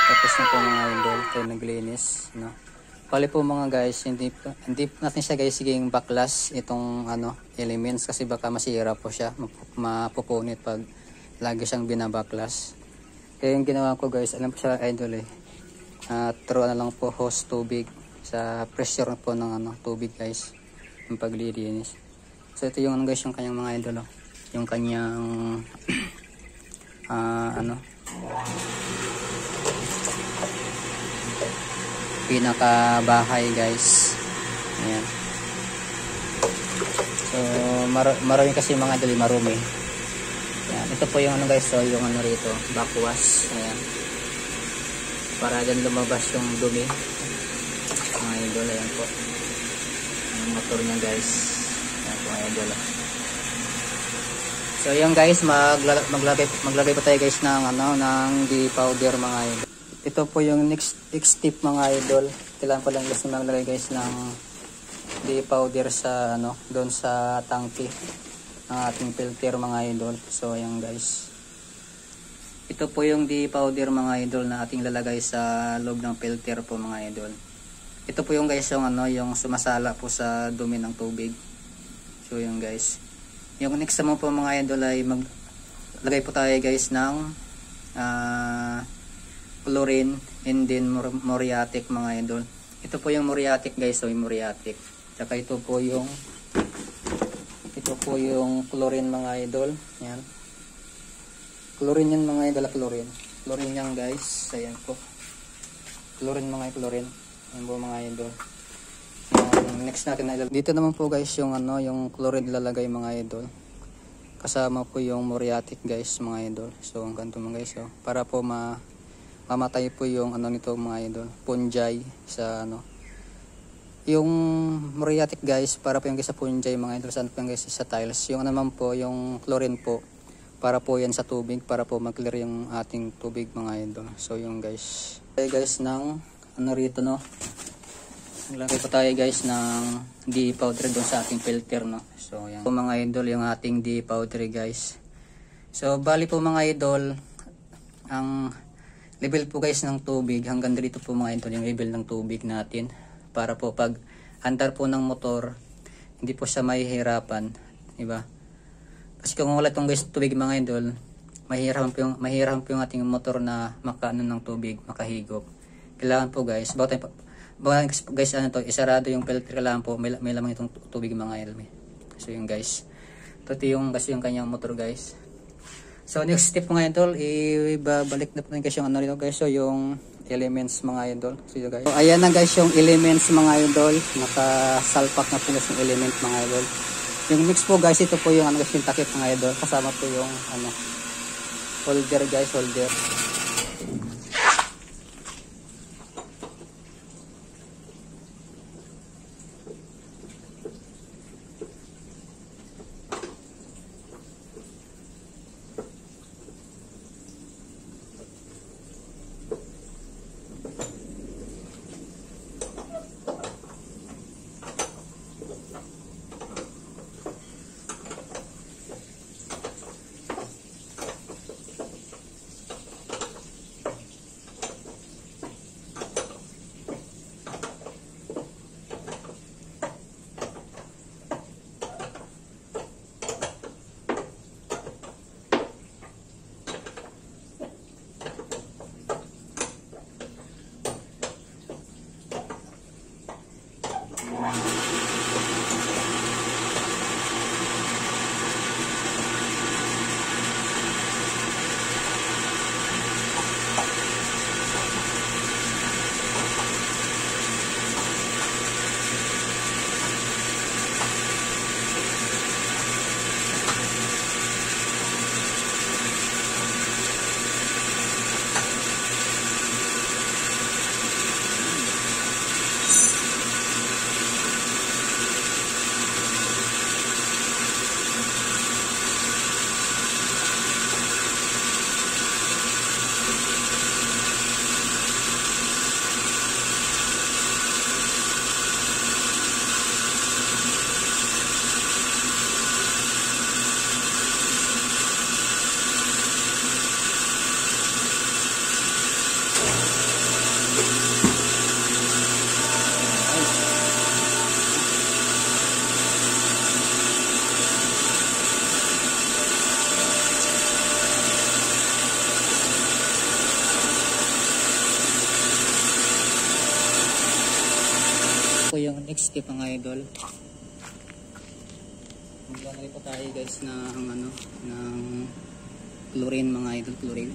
Tapos na po mga idol, tayo naglinis, no. Pali po mga guys, hindi natin siya guys siging baklas itong elements kasi baka masira po siya, mapupunit pag lagi siyang binabaklas. Kaya yung ginawa ko guys, alam po siya idol throw na lang po hose tubig sa pressure po ng tubig guys, yung paglilinis. So ito yung guys, yung kanyang mga idol, yung kanyang pinakabahay guys. Ayan. So marami kasi mga idol, marumi. Ayan. Ito po yung guys, so yung rito, backwash. Ayan. Para dyan lumabas yung dumi. Mga idol, ayan po. Ang motor niya guys. Ayan po mga idol. So yan guys, maglagay po tayo guys ng ng powder mga idol. Ito po yung next tip mga idol. Kailangan ko lang guys maglagay guys ng powder sa doon sa tangke ng ating filter mga idol. So ayan guys. Ito po yung powder mga idol na ating lalagay sa loob ng filter po mga idol. Ito po yung guys yung yung sumasala po sa dumi ng tubig. So yung guys. Yung next naman po mga idol ay maglagay po tayo guys ng chlorine and then muriatic mga idol. Ito po yung muriatic guys, so yung muriatic. Tsaka ito po yung chlorine mga idol. Yan. Chlorine yan mga idol, chlorine. Chlorine yan guys. Ayan po. Chlorine mga chlorine. Ayan po mga idol. Next natin idol. Dito naman po guys yung yung chlorine lalagay mga idol. Kasama po yung muriatic guys mga idol. So ang ganito mga guys, so para po mamatay po yung nito mga idol, fungi sa yung muriatic guys, para po yung guys sa fungi mga idol, saan po yung guys sa tiles. Yung naman po yung chlorine po, para po yan sa tubig, para po mag-clear yung ating tubig mga idol. So yung guys, tayo guys ng rito naglagay po tayo guys ng powder doon sa ating filter So yan po mga idol yung ating powder guys. So bali po mga idol, ang level po guys ng tubig hanggang dito po mga idol yung level ng tubig natin, para po pag andar po ng motor hindi po siya mahihirapan, diba? Kasi kung wala tong guys tubig mga idol, mahihirapan po yung ating motor na makaano ng tubig, makahigop. Kailangan po guys, guys isarado yung filter, kailangan po may lamang itong tubig mga idol. So yung guys, ito yung kasi yung kanyang motor guys. So next step mga idol, ibabalik na po guys yung rito guys, so yung elements mga idol. So guys, so ayan na guys yung elements mga idol, nakasalpak na po guys yung element mga idol. Yung next po guys, ito po yung guys yung takip mga idol, kasama po yung holder guys, holder. po yung next step mga idol. Maglalagay po tayo guys ng chlorine mga idol, chlorine.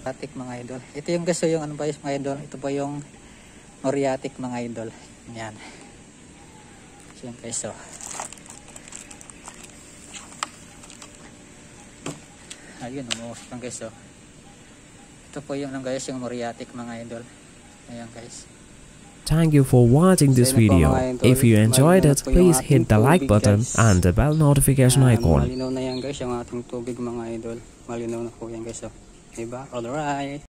Moriatic mga idol. Ito yung gusto yung ano ba yung mga idol? Ito po yung Moriatic mga idol. Yan. So yung guys so. Ayun, umuos lang guys so. Ito po yung guys yung Moriatic mga idol. Ayan guys. Thank you for watching this video. If you enjoyed it, please hit the like button and the bell notification icon. Malinaw na yan guys yung ating tubig mga idol. Malinaw na po yan guys so. Diba? Alright.